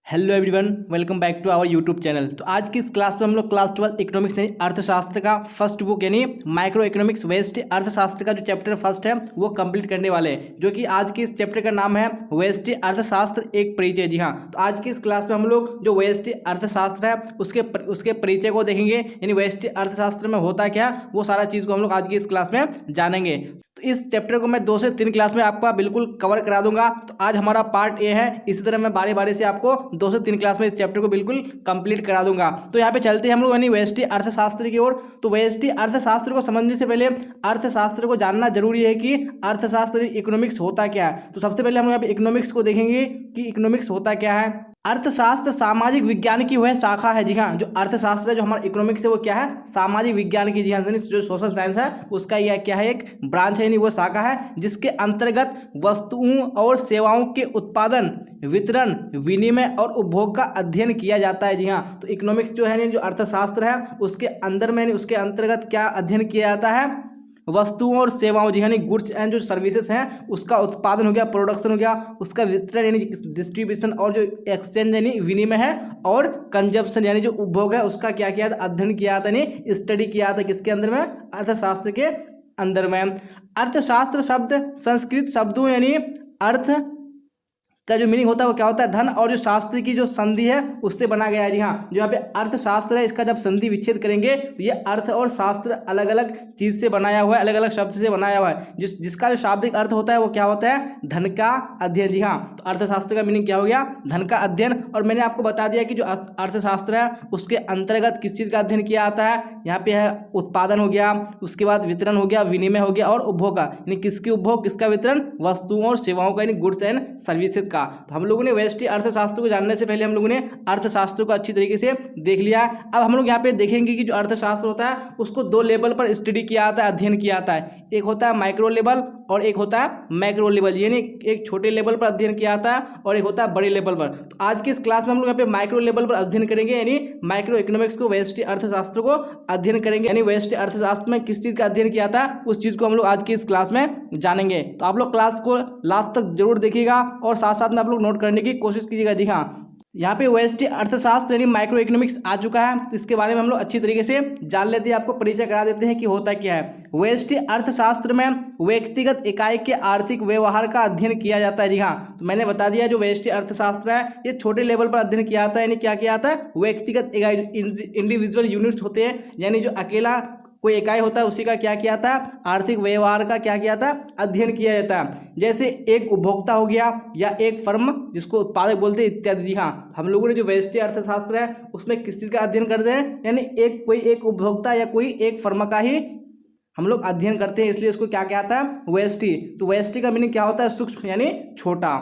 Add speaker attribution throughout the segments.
Speaker 1: Hello everyone, welcome back to our YouTube channel. तो आज की इस क्लास में हम लोग क्लास 12 इकोनॉमिक्स यानी अर्थशास्त्र का फर्स्ट बुक यानी माइक्रो इकोनॉमिक्स वेस्ट अर्थशास्त्र का जो चैप्टर फर्स्ट है वो कंप्लीट करने वाले हैं, जो कि आज के इस चैप्टर का नाम है वेस्ट अर्थशास्त्र एक परिचय। जी हाँ, तो आज की इस क्लास में हम लोग जो वेस्ट अर्थशास्त्र है उसके परिचय को देखेंगे, यानी वेस्ट अर्थशास्त्र में होता क्या वो सारा चीज़ को हम लोग आज की इस क्लास में जानेंगे। तो इस चैप्टर को मैं 2 से 3 क्लास में आपका बिल्कुल कवर करा दूंगा। तो आज हमारा पार्ट ए है, इसी तरह मैं बारी बारी से आपको 2 से 3 क्लास में इस चैप्टर को बिल्कुल कंप्लीट करा दूंगा। तो यहाँ पे चलते हैं हम लोग यानी व्यष्टि अर्थशास्त्र की ओर। तो व्यष्टि अर्थशास्त्र को समझने से पहले अर्थशास्त्र को जानना जरूरी है कि अर्थशास्त्र इकोनॉमिक्स होता क्या है। तो सबसे पहले हम यहाँ पे इकोनॉमिक्स को देखेंगे कि इकोनॉमिक्स होता क्या है। अर्थशास्त्र सामाजिक विज्ञान की वह शाखा है। जी हाँ, जो अर्थशास्त्र है, जो हमारा इकोनॉमिक्स है वो क्या है, सामाजिक विज्ञान की। जी हाँ, जो सोशल साइंस है उसका यह क्या है, एक ब्रांच है, नहीं वो शाखा है, जिसके अंतर्गत वस्तुओं और सेवाओं के उत्पादन, वितरण, विनिमय और उपभोग का अध्ययन किया जाता है। जी हाँ, तो इकोनॉमिक्स जो है जो अर्थशास्त्र है उसके अंदर में उसके अंतर्गत क्या अध्ययन किया जाता है, वस्तुओं और सेवाओं, जी यानी गुड्स एंड जो सर्विसेज हैं उसका उत्पादन हो गया, प्रोडक्शन हो गया, उसका वितरण यानी डिस्ट्रीब्यूशन, और जो एक्सचेंज यानी विनिमय है, और कंजप्शन यानी जो उपभोग है उसका क्या किया था, अध्ययन किया था, यानी स्टडी किया था, किसके अंदर में, अर्थशास्त्र के अंदर में। अर्थशास्त्र शब्द संस्कृत शब्दों यानी अर्थ का जो मीनिंग होता है वो क्या होता है, धन, और जो शास्त्र की जो संधि है उससे बना गया है। जी हाँ, जो यहाँ पे अर्थशास्त्र है इसका जब संधि विच्छेद करेंगे तो ये अर्थ और शास्त्र अलग अलग चीज से बनाया हुआ है, अलग अलग शब्द से बनाया हुआ है। जिसका जो शाब्दिक अर्थ होता है वो क्या होता है, धन का अध्ययन। जी हाँ, तो अर्थशास्त्र का मीनिंग क्या हो गया, धन का अध्ययन। और मैंने आपको बता दिया कि जो अर्थशास्त्र है उसके अंतर्गत किस चीज का अध्ययन किया जाता है। यहाँ पे है उत्पादन हो गया, उसके बाद वितरण हो गया, विनिमय हो गया, और उपभोग का, यानी किसकी उपभोग, किसका वितरण, वस्तुओं और सेवाओं का, यानी गुड्स एंड सर्विसेज। तो हम लोगों ने व्यष्टि अर्थशास्त्र को जानने से पहले हम लोगों ने अर्थशास्त्र को अच्छी तरीके से देख लिया। अब हम लोग यहाँ पे देखेंगे कि जो अर्थशास्त्र होता है उसको 2 लेवल पर स्टडी किया जाता है, अध्ययन किया जाता है। एक होता है माइक्रो लेवल और एक होता है मैक्रो लेवल, यानी एक छोटे लेवल पर अध्ययन किया जाता है और एक होता है बड़े लेवल पर। तो आज की इस क्लास में हम लोग यहाँ पे माइक्रो लेवल पर अध्ययन करेंगे, यानी माइक्रो इकोनॉमिक्स को, व्यष्टि अर्थशास्त्र को अध्ययन करेंगे, यानी व्यष्टि अर्थशास्त्र में किस चीज का अध्ययन किया था उस चीज को हम लोग आज की इस क्लास में जानेंगे। तो आप लोग क्लास को लास्ट तक जरूर देखिएगा और साथ साथ में आप लोग नोट करने की कोशिश कीजिएगा। जी हाँ, यहाँ पे व्यष्टि अर्थशास्त्र यानी माइक्रो इकोनॉमिक्स आ चुका है, तो इसके बारे में हम लोग अच्छी तरीके से जान लेते हैं, आपको परिचय करा देते हैं कि होता क्या है। व्यष्टि अर्थशास्त्र में व्यक्तिगत इकाई के आर्थिक व्यवहार का अध्ययन किया जाता है। जी हाँ, तो मैंने बता दिया जो व्यष्टि अर्थशास्त्र है ये छोटे लेवल पर अध्ययन किया जाता है, यानी क्या किया जाता है, व्यक्तिगत इकाई, इंडिविजुअल यूनिट्स होते हैं, यानी जो अकेला कोई इकाई होता है उसी का क्या किया था, आर्थिक व्यवहार का क्या किया था, अध्ययन किया जाता है। जैसे एक उपभोक्ता हो गया या एक फर्म जिसको उत्पादक बोलते हैं इत्यादि। जी हाँ, हम लोगों ने जो व्यष्टि अर्थशास्त्र है उसमें किस चीज़ का अध्ययन करते हैं, यानी कोई एक उपभोक्ता या कोई एक फर्म का ही हम लोग अध्ययन करते हैं, इसलिए इसको क्या कहता है, व्यष्टि। तो व्यष्टि का मीनिंग क्या होता है, सूक्ष्म यानी छोटा।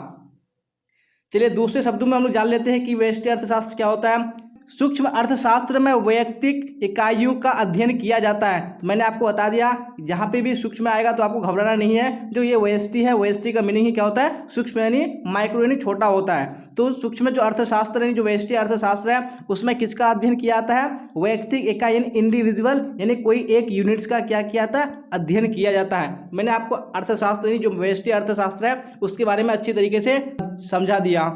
Speaker 1: चलिए दूसरे शब्दों में हम लोग जान लेते हैं कि व्यष्टि अर्थशास्त्र क्या होता है। सूक्ष्म अर्थशास्त्र में वैयक्तिक इकाइयों का अध्ययन किया जाता है। तो मैंने आपको बता दिया जहाँ पे भी सूक्ष्म आएगा तो आपको घबराना नहीं है, जो ये व्यष्टि है, व्यष्टि का मीनिंग ही क्या होता है, सूक्ष्म यानी माइक्रो यानी छोटा होता है। तो सूक्ष्म जो अर्थशास्त्र यानी जो व्यष्टि अर्थशास्त्र है उसमें किसका अध्ययन किया जाता है, वैयक्तिक इकाई यानी इंडिविजुअल, यानी कोई एक यूनिट्स का क्या किया जाता है, अध्ययन किया जाता है। मैंने आपको अर्थशास्त्र यानी जो व्यष्टि अर्थशास्त्र है उसके बारे में अच्छी तरीके से समझा दिया।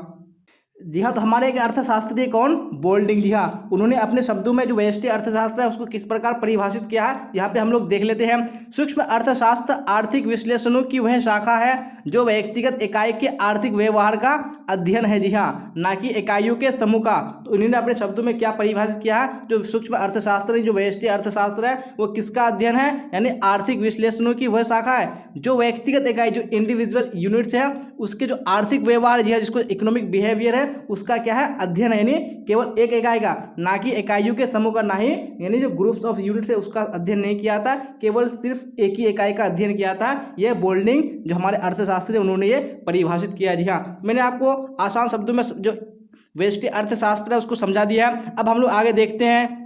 Speaker 1: जी हाँ, तो हमारे एक अर्थशास्त्री कौन, बोल्डिंग। जी हाँ, उन्होंने अपने शब्दों में जो व्यष्टि अर्थशास्त्र है उसको किस प्रकार परिभाषित किया है यहाँ पे हम लोग देख लेते हैं। सूक्ष्म अर्थशास्त्र आर्थिक विश्लेषणों की वह शाखा है जो व्यक्तिगत इकाई के आर्थिक व्यवहार का अध्ययन है। जी हाँ, ना कि इकाइयों के समूह का। तो इन्होंने अपने शब्दों में क्या परिभाषित किया है, जो सूक्ष्म अर्थशास्त्र जो व्यष्टि अर्थशास्त्र है वो किसका अध्ययन है, यानी आर्थिक विश्लेषणों की वह शाखा है जो व्यक्तिगत इकाई, जो इंडिविजुअल यूनिट्स है उसके जो आर्थिक व्यवहार है जिसको इकोनॉमिक बिहेवियर है उसका क्या है, अध्ययन है, यानी केवल एक इकाई का, ना कि इकाइयों के समूह का, ना ही यानी जो ग्रुप्स ऑफ यूनिट्स है उसका अध्ययन नहीं किया था, केवल सिर्फ एक ही इकाई का अध्ययन किया था। यह बोल्डिंग जो हमारे अर्थशास्त्री उन्होंने ये परिभाषित किया। जी हाँ, मैंने आपको आसान शब्दों में जो व्यष्टि अर्थशास्त्र है उसको समझा दिया। अब हम लोग आगे देखते हैं।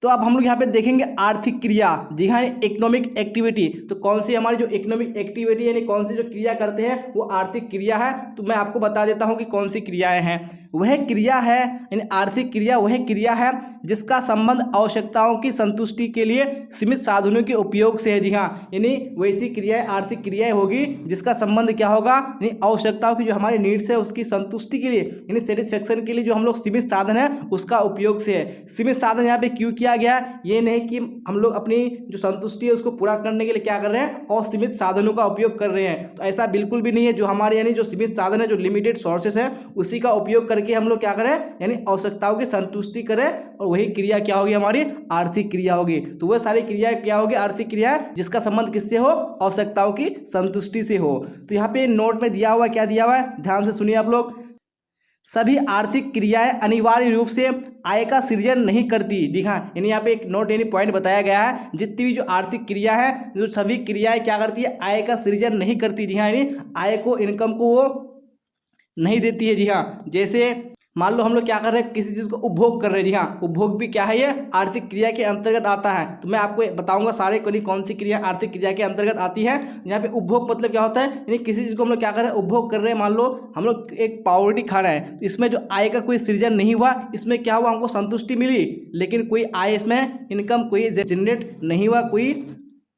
Speaker 1: तो अब हम लोग यहाँ पे देखेंगे आर्थिक क्रिया। जी हाँ, इकोनॉमिक एक्टिविटी। तो कौन सी हमारी जो इकोनॉमिक एक्टिविटी यानी कौन सी जो क्रिया करते हैं वो आर्थिक क्रिया है। तो मैं आपको बता देता हूँ कि कौन सी क्रियाएं हैं। वह क्रिया है, यानी आर्थिक क्रिया वह क्रिया है जिसका संबंध आवश्यकताओं की संतुष्टि के लिए सीमित साधनों के उपयोग से है। जी हाँ, यानी वैसी क्रियाएं आर्थिक क्रियाएं होगी जिसका संबंध क्या होगा, यानी आवश्यकताओं की जो हमारी नीड्स है उसकी संतुष्टि के लिए, यानी सेटिस्फेक्शन के लिए जो हम लोग सीमित साधन है उसका उपयोग से है। सीमित साधन यहाँ पे क्यों किया गया, ये नहीं कि हम लोग अपनी जो संतुष्टि है उसको पूरा करने के लिए क्या कर रहे हैं, असीमित साधनों का उपयोग कर रहे हैं। तो ऐसा बिल्कुल भी नहीं है। जो हमारे यानी जो सीमित साधन है, जो लिमिटेड सोर्सेस है, उसी का उपयोग करके हम लोग क्या करें, यानी आवश्यकताओं की संतुष्टि करें, और वही क्रिया क्या होगी, हमारी आर्थिक क्रिया होगी। तो वह सारी क्रिया क्या होगी, आर्थिक क्रिया जिसका संबंध किससे हो, आवश्यकताओं की संतुष्टि से हो। तो यहाँ पे नोट में दिया हुआ क्या दिया हुआ है, ध्यान से सुनिए आप लोग। सभी आर्थिक क्रियाएं अनिवार्य रूप से आय का सृजन नहीं करती। दिखा, यानी यहाँ पे एक नोट यानी पॉइंट बताया गया है, जितनी भी जो आर्थिक क्रिया है, जो सभी क्रियाएं क्या करती है, आय का सृजन नहीं करती। जी हाँ, यानी आय को, इनकम को वो नहीं देती है। जी हाँ, जैसे मान लो हम लोग क्या कर रहे हैं, किसी चीज़ को उपभोग कर रहे हैं। जी हाँ, उपभोग भी क्या है, ये आर्थिक क्रिया के अंतर्गत आता है। तो मैं आपको बताऊंगा सारे कौन सी क्रिया आर्थिक क्रिया के अंतर्गत आती है। यहाँ पे उपभोग मतलब क्या होता है, यानी किसी चीज़ को हम लोग क्या कर रहे हैं, उपभोग कर रहे हैं। मान लो हम लोग एक पावरोटी खा रहे हैं, तो इसमें जो आय का कोई सृजन नहीं हुआ, इसमें क्या हुआ, हमको संतुष्टि मिली, लेकिन कोई आय, इसमें इनकम कोई जनरेट नहीं हुआ, कोई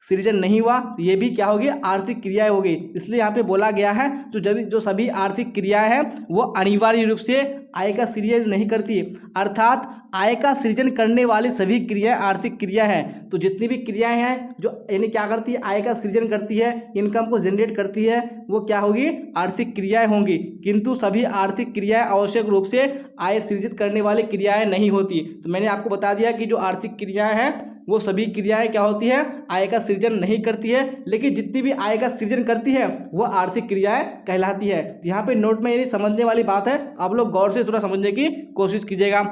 Speaker 1: सृजन नहीं हुआ। तो ये भी क्या होगी, आर्थिक क्रियाएं होगी। इसलिए यहाँ पे बोला गया है जो सभी आर्थिक क्रियाएं हैं वो अनिवार्य रूप से आय का सृजन नहीं करती, अर्थात आय का सृजन करने वाली सभी क्रियाएं आर्थिक क्रिया हैं। तो जितनी भी क्रियाएं हैं जो यानी क्या करती है, आय का सृजन करती है, इनकम को जनरेट करती है, वो क्या होगी, आर्थिक क्रियाएं होंगी। किंतु सभी आर्थिक क्रियाएं आवश्यक रूप से आय सृजित करने वाली क्रियाएं नहीं होती। तो मैंने आपको बता दिया कि जो आर्थिक क्रियाएं हैं वो सभी क्रियाएं क्या होती है, आय का सृजन नहीं करती है, लेकिन जितनी भी आय का सृजन करती है वो आर्थिक क्रियाएं कहलाती है। यहाँ पे नोट में ये समझने वाली बात है, आप लोग गौर से थोड़ा समझने की कोशिश कीजिएगा।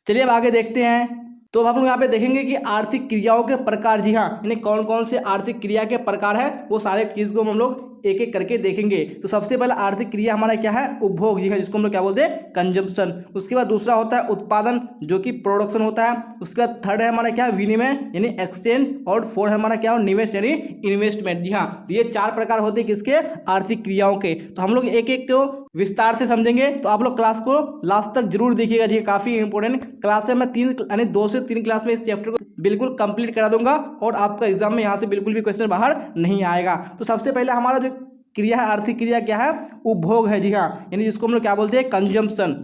Speaker 1: चलिए अब आगे देखते हैं। तो हम लोग यहाँ पे देखेंगे कि आर्थिक क्रियाओं के प्रकार। जी हाँ, यानी कौन कौन से आर्थिक क्रिया के प्रकार है, वो सारे चीज़ को हम लोग एक एक करके देखेंगे। तो सबसे पहला आर्थिक क्रिया हमारा क्या है, उपभोग। जी हाँ, जिसको हम लोग क्या बोलते हैं, कंजम्पशन। उसके बाद दूसरा होता है उत्पादन, जो कि प्रोडक्शन होता है। उसके बाद थर्ड है हमारा क्या, विनिमय यानी एक्सचेंज, और फोर्थ है हमारा क्या, निवेश यानी इन्वेस्टमेंट। जी हाँ, ये 4 प्रकार होते हैं किसके, आर्थिक क्रियाओं के। तो हम लोग एक एक को विस्तार से समझेंगे, तो आप लोग क्लास को लास्ट तक जरूर देखिएगा। जी काफ़ी इंपॉर्टेंट क्लास है। मैं 2 से 3 क्लास में इस चैप्टर को बिल्कुल कंप्लीट करा दूंगा, और आपका एग्जाम में यहाँ से बिल्कुल भी क्वेश्चन बाहर नहीं आएगा। तो सबसे पहले हमारा जो क्रिया है, आर्थिक क्रिया क्या है, उपभोग है। जी हाँ, यानी जिसको हम लोग क्या बोलते हैं, कंजम्पशन।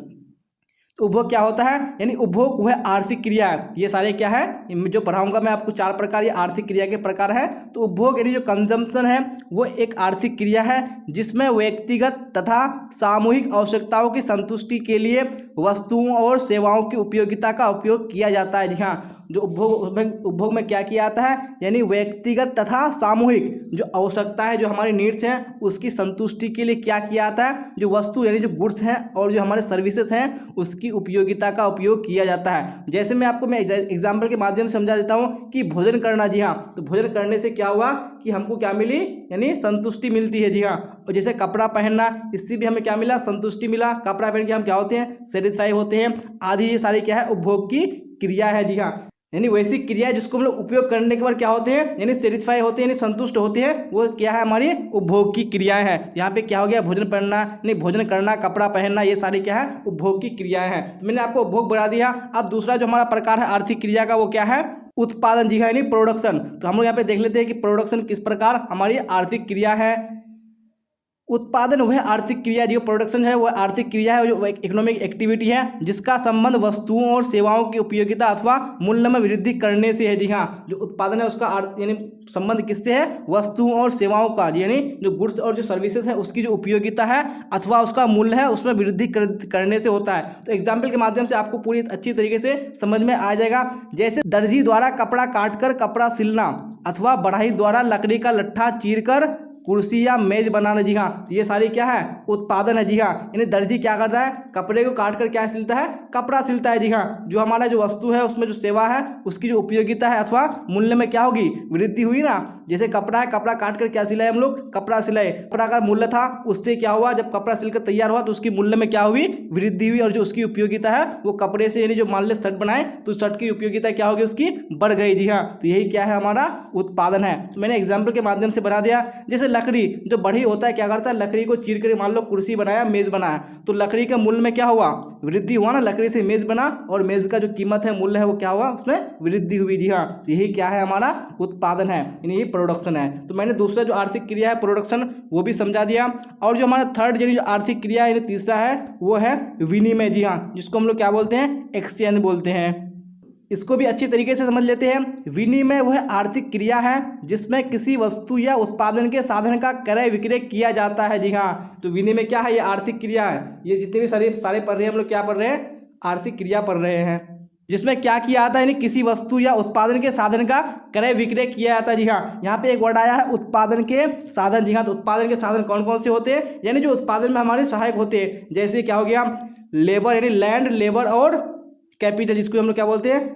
Speaker 1: उपभोग क्या होता है, यानी उपभोग वह आर्थिक क्रिया है। ये सारे क्या है, जो पढ़ाऊंगा मैं आपको 4 प्रकार, ये आर्थिक क्रिया के प्रकार है। तो उपभोग यानी जो कंजम्पशन है वो एक आर्थिक क्रिया है जिसमें व्यक्तिगत तथा सामूहिक आवश्यकताओं की संतुष्टि के लिए वस्तुओं और सेवाओं की उपयोगिता का उपयोग किया जाता है। जी हाँ, जो उपभोग में क्या किया जाता है, यानी व्यक्तिगत तथा सामूहिक जो आवश्यकता है, जो हमारी नीड्स हैं, उसकी संतुष्टि के लिए क्या किया जाता है, जो वस्तु यानी जो गुड्स हैं और जो हमारे सर्विसेज हैं उसकी उपयोगिता का उपयोग किया जाता है। जैसे मैं एग्जाम्पल के माध्यम से समझा देता हूँ कि भोजन करना। जी हाँ, तो भोजन करने से क्या हुआ कि हमको क्या मिली, यानी संतुष्टि मिलती है। जी हाँ, और जैसे कपड़ा पहनना, इससे भी हमें क्या मिला, संतुष्टि मिला। कपड़ा पहन के हम क्या होते हैं, सेटिस्फाई होते हैं आदि। ये सारी क्या है, उपभोग की क्रिया है। जी हाँ, यानी वैसी क्रिया जिसको हम लोग उपयोग करने के बाद क्या होते हैं, यानी सेटिस्फाई होते हैं, यानी संतुष्ट होते हैं, वो क्या है, हमारी उपभोग की क्रियाएं है। यहाँ पे क्या हो गया, भोजन करना, यानी भोजन करना, कपड़ा पहनना, ये सारी क्या है, उपभोग की क्रियाएं हैं। तो मैंने आपको उपभोग बढ़ा दिया। अब दूसरा जो हमारा प्रकार है आर्थिक क्रिया का, वो क्या है, उत्पादन। जी हाँ, यानी प्रोडक्शन। तो हम लोग यहाँ पे देख लेते हैं कि प्रोडक्शन किस प्रकार हमारी आर्थिक क्रिया है। उत्पादन वह आर्थिक क्रिया, जो प्रोडक्शन है वह आर्थिक क्रिया है, जो इकोनॉमिक एक्टिविटी है जिसका संबंध वस्तुओं और सेवाओं की उपयोगिता अथवा मूल्य में वृद्धि करने से है। जी हाँ, जो उत्पादन है उसका यानी संबंध किससे है, वस्तुओं और सेवाओं का, यानी जो गुड्स और जो सर्विसेज है उसकी जो उपयोगिता है अथवा उसका मूल्य है उसमें वृद्धि करने से होता है। तो एग्जाम्पल के माध्यम से आपको पूरी अच्छी तरीके से समझ में आ जाएगा। जैसे दर्जी द्वारा कपड़ा काटकर कपड़ा सिलना, अथवा बढ़ई द्वारा लकड़ी का लट्ठा चीरकर कुर्सी या मेज बनाना। जी हाँ, ये सारी क्या है, उत्पादन है। जी हाँ, यानी दर्जी क्या करता है, कपड़े को काट कर क्या सिलता है, कपड़ा सिलता है। जी हाँ, जो हमारा जो वस्तु है उसमें जो सेवा है उसकी जो उपयोगिता है अथवा मूल्य में क्या होगी, वृद्धि हुई ना। जैसे कपड़ा है, कपड़ा काट कर क्या सिलाए हम लोग, कपड़ा सिलाए, कपड़ा का मूल्य था, उससे क्या हुआ, जब कपड़ा सिलकर तैयार हुआ तो उसकी मूल्य में क्या हुई, वृद्धि हुई। और जो उसकी उपयोगिता है वो कपड़े से, यानी जो मान ले शर्ट बनाए तो शर्ट की उपयोगिता क्या होगी, उसकी बढ़ गई। जी हाँ, तो यही क्या है, हमारा उत्पादन है। तो मैंने एग्जाम्पल के माध्यम से बता दिया। जैसे लकड़ी जो बढ़ी होता है क्या करता है, लकड़ी को चीर कर मान लो कुर्सी बनाया, मेज बनाया, तो लकड़ी के मूल्य में क्या हुआ, वृद्धि हुआ ना, लकड़ी से मेज बना और मेज का जो कीमत है, मूल्य है, वो क्या हुआ, उसमें वृद्धि हुई। जी हाँ, यही क्या है, हमारा उत्पादन है, यानी ये प्रोडक्शन है। तो मैंने दूसरा जो आर्थिक क्रिया है प्रोडक्शन वो भी समझा दिया। और जो हमारा थर्ड जो आर्थिक क्रिया है तीसरा है वो है विनिमय। जी हाँ, जिसको हम लोग क्या बोलते हैं, एक्सचेंज बोलते हैं। इसको भी अच्छी तरीके से समझ लेते हैं। विनिमय वह आर्थिक क्रिया है जिसमें किसी वस्तु या उत्पादन के साधन का क्रय विक्रय किया जाता है। जी हाँ, तो विनिमय क्या है, ये आर्थिक क्रिया है। ये जितने भी सारे पढ़ रहे हैं हम लोग क्या पढ़ रहे हैं, आर्थिक क्रिया पढ़ रहे हैं, जिसमें क्या किया जाता है, यानी किसी वस्तु या उत्पादन के साधन का क्रय विक्रय किया जाता है। जी हाँ, यहाँ पे एक वर्ड आया है उत्पादन के साधन। जी हाँ, तो उत्पादन के साधन कौन कौन से होते हैं, यानी जो उत्पादन में हमारे सहायक होते हैं। जैसे क्या हो गया, लेबर यानी लैंड, लेबर और कैपिटल, जिसको हम लोग क्या बोलते हैं,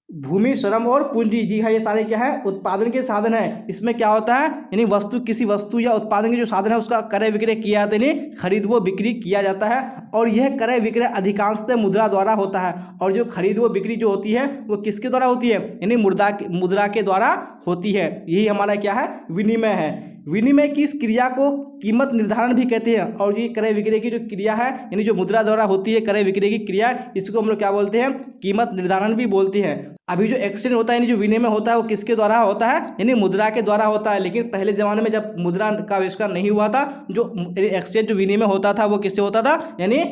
Speaker 1: भूमि, श्रम और पूंजी। जी हाँ, ये सारे क्या है, उत्पादन के साधन है। इसमें क्या होता है, यानी किसी वस्तु या उत्पादन के जो साधन है उसका क्रय विक्रय किया जाता है, यानी खरीद व बिक्री किया जाता है। और यह क्रय विक्रय अधिकांशतः मुद्रा द्वारा होता है। और जो खरीद व बिक्री जो होती है वो किसके द्वारा होती है, यानी मुद्रा के द्वारा होती है। यही हमारा क्या है, विनिमय है। विनिमय की इस क्रिया को कीमत निर्धारण भी कहते हैं। और ये क्रय विक्रय की जो क्रिया है, यानी जो मुद्रा द्वारा होती है क्रय विक्रय की क्रिया, इसको हम लोग क्या बोलते हैं, कीमत निर्धारण भी बोलते हैं। अभी जो एक्सचेंज होता है, यानी जो विनिमय होता है, वो किसके द्वारा होता है, यानी मुद्रा के द्वारा होता है। लेकिन पहले ज़माने में जब मुद्रा का आविष्कार नहीं हुआ था, जो एक्सचेंज जो विनिमय होता था वो किससे होता था, यानी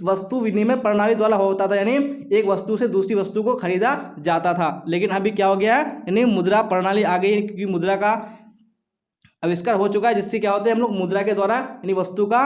Speaker 1: वस्तु विनिमय प्रणाली द्वारा होता था, यानी एक वस्तु से दूसरी वस्तु को खरीदा जाता था। लेकिन अभी क्या हो गया है, यानी मुद्रा प्रणाली आ गई, क्योंकि मुद्रा का आविष्कार हो चुका है, जिससे क्या होता है, हम लोग मुद्रा के द्वारा यानी वस्तु का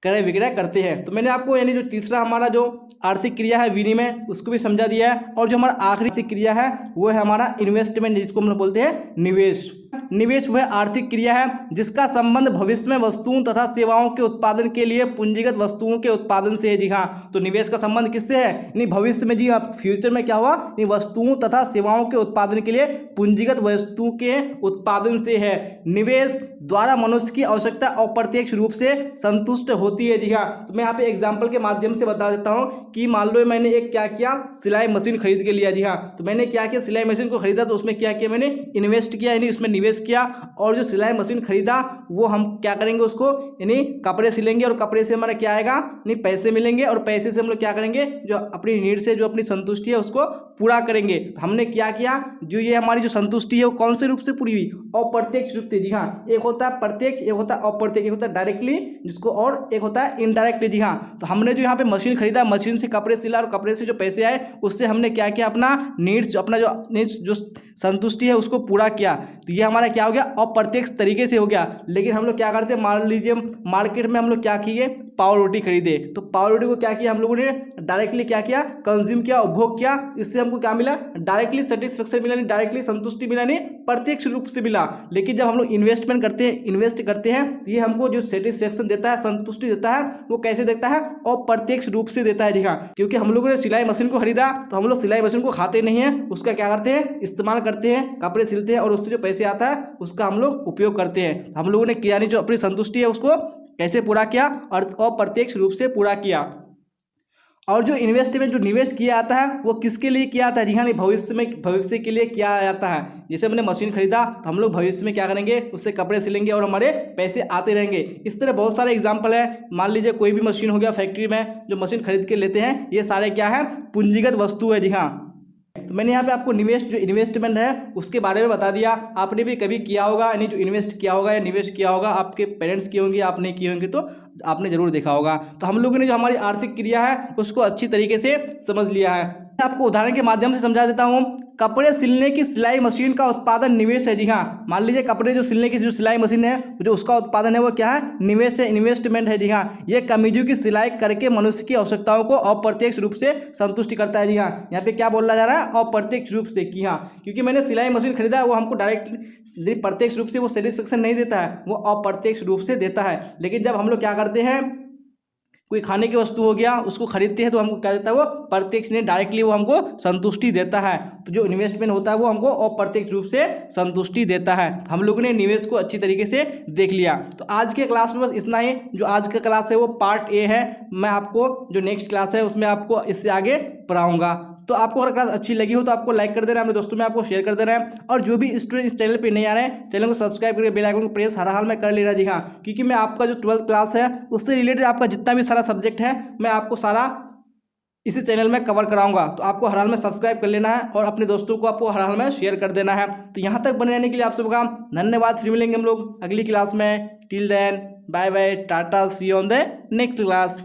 Speaker 1: क्रय विक्रय करते हैं। तो मैंने आपको यानी जो तीसरा हमारा जो आर्थिक क्रिया है विनिमय, उसको भी समझा दिया है। और जो हमारा आखिरी आर्थिक क्रिया है वो है हमारा इन्वेस्टमेंट, जिसको हम लोग बोलते हैं निवेश। निवेश वह आर्थिक क्रिया है जिसका संबंध भविष्य में वस्तुओं तथा सेवाओं के उत्पादन के लिए पूंजीगत वस्तुओं के उत्पादन से है। जी हाँ, तो निवेश का संबंध किससे है, यानी भविष्य में, जी हाँ, फ्यूचर में क्या हुआ, वस्तुओं तथा सेवाओं के उत्पादन के लिए पूंजीगत वस्तुओं के उत्पादन से है। निवेश द्वारा मनुष्य की आवश्यकता अप्रत्यक्ष रूप से संतुष्ट होती है। जी हाँ, तो मैं यहाँ पे एग्जाम्पल के माध्यम से बता देता हूँ कि मान लो मैंने एक क्या किया, सिलाई मशीन खरीद के लिया। जी हाँ, तो मैंने क्या किया, सिलाई मशीन को खरीदा, तो उसमें क्या किया, मैंने इन्वेस्ट किया, यानी उसमें निवेश किया। और जो सिलाई मशीन खरीदा वो हम क्या करेंगे, उसको यानी कपड़े सिलेंगे, और कपड़े से हमारा क्या आएगा, यानी पैसे मिलेंगे। और पैसे से हम लोग क्या करेंगे, जो अपनी नीड से जो अपनी संतुष्टि है उसको पूरा करेंगे। तो हमने क्या किया, जो ये हमारी जो संतुष्टि है वो कौन से रूप से पूरी हुई, अप्रत्यक्ष रूप से। जी हाँ, एक होता है प्रत्यक्ष, एक होता है अप्रत्यक्ष, एक होता है डायरेक्टली जिसको, और एक होता है इनडायरेक्टली। जी हाँ, तो हमने जो यहाँ पे मशीन खरीदा, मशीन से कपड़े सिला, और कपड़े से जो पैसे आए उससे हमने क्या किया, अपना नीड्स, अपना जो नीड्स जो संतुष्टि है उसको पूरा किया। तो ये हमारा क्या हो गया, अप्रत्यक्ष तरीके से हो गया। लेकिन हम लोग क्या करते हैं, मान लीजिए मार्केट में हम लोग क्या किए, पाव रोटी खरीदे, तो पाव रोटी को क्या किया, हम लोगों ने डायरेक्टली क्या किया, कंज्यूम किया, उपभोग किया। इससे हमको क्या मिला, डायरेक्टली सेटिस्फेक्शन मिला, नहीं डायरेक्टली संतुष्टि मिला, नहीं प्रत्यक्ष रूप से मिला। लेकिन जब हम लोग इन्वेस्टमेंट करते हैं, इन्वेस्ट करते हैं, तो ये हमको जो सेटिस्फेक्शन देता है, संतुष्टि देता है, वो कैसे देता है, अप्रत्यक्ष रूप से देता है। जी हाँ, क्योंकि हम लोगों ने सिलाई मशीन को खरीदा, तो हम लोग सिलाई मशीन को खाते नहीं है, उसका क्या करते हैं, इस्तेमाल करते हैं, कपड़े सिलते हैं, और उससे जो पैसे आता है उसका हम लोग उपयोग करते हैं। हम लोगों ने किया नहीं, जो अपनी संतुष्टि है उसको कैसे पूरा किया, और अप्रत्यक्ष रूप से पूरा किया। और जो इन्वेस्टमेंट, जो निवेश किया जाता है, वो किसके लिए किया जाता है, जी हाँ, भविष्य के लिए किया जाता है। जैसे हमने मशीन खरीदा, तो हम लोग भविष्य में क्या करेंगे, उससे कपड़े सिलेंगे और हमारे पैसे आते रहेंगे। इस तरह बहुत सारे एग्जाम्पल है। मान लीजिए कोई भी मशीन हो गया, फैक्ट्री में जो मशीन खरीद के लेते हैं, ये सारे क्या है, पूंजीगत वस्तु है। जी हाँ, तो मैंने यहाँ पे आपको जो इन्वेस्टमेंट है उसके बारे में बता दिया। आपने भी कभी किया होगा, यानी जो इन्वेस्ट किया होगा या निवेश किया होगा, आपके पेरेंट्स किए होंगे, आपने किए होंगे, तो आपने जरूर देखा होगा। तो हम लोगों ने जो हमारी आर्थिक क्रिया है उसको अच्छी तरीके से समझ लिया है। मैं आपको उदाहरण के माध्यम से समझा देता हूँ। कपड़े सिलने की सिलाई मशीन का उत्पादन निवेश है। जी हाँ, मान लीजिए कपड़े जो सिलने की जो सिलाई मशीन है, जो उसका उत्पादन है वो क्या है, निवेश है, इन्वेस्टमेंट है। जी हाँ, ये कमीजों की सिलाई करके मनुष्य की आवश्यकताओं को अप्रत्यक्ष रूप से संतुष्टि करता है। जी हाँ, यहाँ पे क्या बोला जा रहा है, अप्रत्यक्ष रूप से, कि हाँ, क्योंकि मैंने सिलाई मशीन खरीदा, वो हमको डायरेक्टली प्रत्यक्ष रूप से वो सेटिस्फेक्शन नहीं देता है, वो अप्रत्यक्ष रूप से देता है। लेकिन जब हम लोग क्या करते हैं, कोई खाने की वस्तु हो गया, उसको खरीदते हैं, तो हमको क्या देता है, वो प्रत्यक्ष नहीं डायरेक्टली वो हमको संतुष्टि देता है। तो जो इन्वेस्टमेंट होता है वो हमको अप्रत्यक्ष रूप से संतुष्टि देता है। हम लोगों ने निवेश को अच्छी तरीके से देख लिया। तो आज के क्लास में बस इतना ही। जो आज का क्लास है वो पार्ट ए है। मैं आपको जो नेक्स्ट क्लास है उसमें आपको इससे आगे पढ़ाऊंगा। तो आपको अगर क्लास अच्छी लगी हो तो आपको लाइक कर देना है, अपने दोस्तों में आपको शेयर कर देना है। और जो भी स्टूडेंट इस चैनल पे नहीं आ रहे हैं, चैनल को सब्सक्राइब करके बेल आइकन को प्रेस हर हाल में कर लेना जी हाँ, क्योंकि मैं आपका जो 12th क्लास है उससे रिलेटेड आपका जितना भी सारा सब्जेक्ट है मैं आपको सारा इसी चैनल में कवर कराऊंगा। तो आपको हर हाल में सब्सक्राइब कर लेना है और अपने दोस्तों को आपको हर हाल में शेयर कर देना है। तो यहाँ तक बने रहने के लिए आप सबका धन्यवाद। फिर मिलेंगे हम लोग अगली क्लास में। Till then bye bye, tata, see you on the next class.